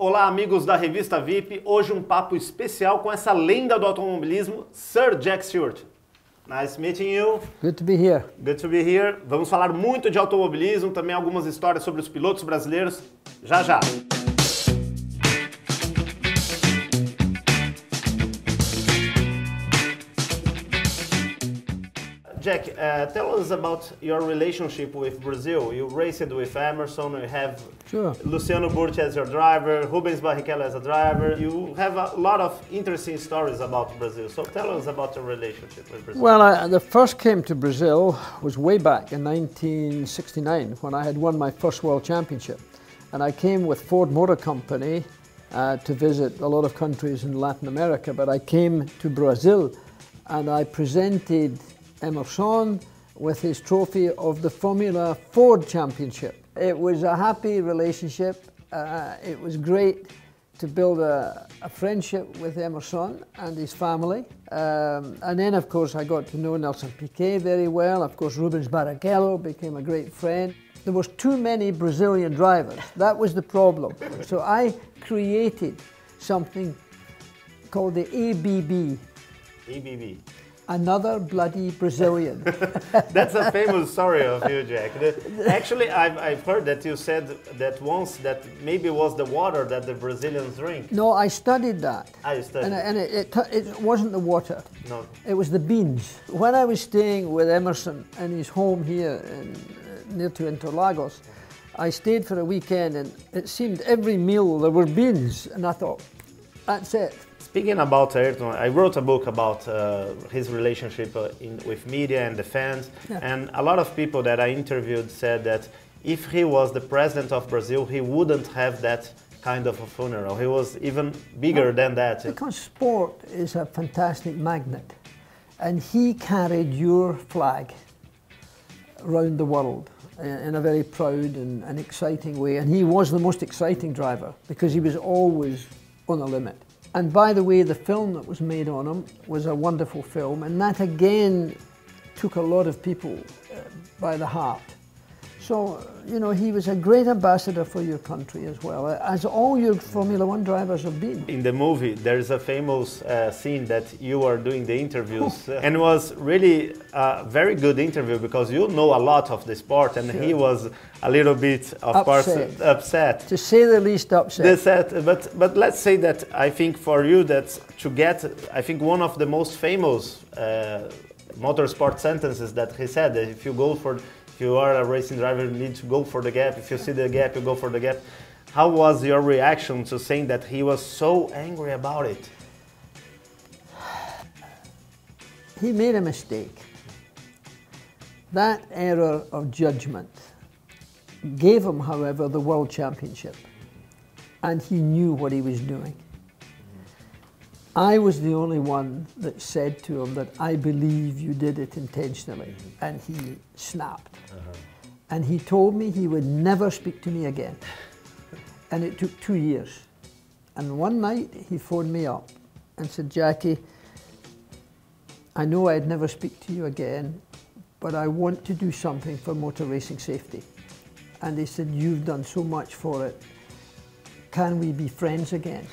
Olá, amigos da Revista VIP. Hoje um papo especial com essa lenda do automobilismo, Sir Jack Stewart. Nice meeting you. Good to be here. Good to be here. Vamos falar muito de automobilismo, também algumas histórias sobre os pilotos brasileiros. Já, já. Jack, tell us about your relationship with Brazil. You raced with Emerson, you have Luciano Burti as your driver, Rubens Barrichello as a driver. You have a lot of interesting stories about Brazil. So tell us about your relationship with Brazil. Well, the first came to Brazil was way back in 1969 when I had won my first World Championship. And I came with Ford Motor Company to visit a lot of countries in Latin America, but I came to Brazil and I presented Emerson with his trophy of the Formula Ford Championship. It was a happy relationship. It was great to build a friendship with Emerson and his family. And then, of course, I got to know Nelson Piquet very well. Of course, Rubens Barrichello became a great friend. There was too many Brazilian drivers. That was the problem. So I created something called the ABB. ABB. Another bloody Brazilian. That's a famous story of you, Jack. Actually, I've heard that you said that once that maybe it was the water that the Brazilians drink. No, I studied that. I studied. And it wasn't the water. No. It was the beans. When I was staying with Emerson in his home here near to Interlagos, I stayed for a weekend and it seemed every meal there were beans. And I thought, that's it. Speaking about Ayrton, I wrote a book about his relationship with media and the fans, and a lot of people that I interviewed said that if he was the president of Brazil, he wouldn't have that kind of a funeral. He was even bigger than that. Because sport is a fantastic magnet, and he carried your flag around the world in a very proud and exciting way, and he was the most exciting driver because he was always on the limit. And by the way, the film that was made on him was a wonderful film, and that again took a lot of people by the heart. So, you know, he was a great ambassador for your country as well, as all your Formula One drivers have been. In the movie, there is a famous scene that you are doing the interviews, and it was really a very good interview because you know a lot of the sport, and he was a little bit, of course, upset. To say the least, upset. But let's say that I think for you that to get, I think one of the most famous motorsport sentences that he said, that if you are a racing driver, you need to go for the gap. If you see the gap, you go for the gap. How was your reaction to saying that he was so angry about it? He made a mistake. That error of judgment gave him, however, the World Championship. And he knew what he was doing. I was the only one that said to him that I believe you did it intentionally, and he snapped. And he told me he would never speak to me again. And it took 2 years. And one night he phoned me up and said, Jackie, I know I'd never speak to you again, but I want to do something for motor racing safety. And he said, you've done so much for it. Can we be friends again?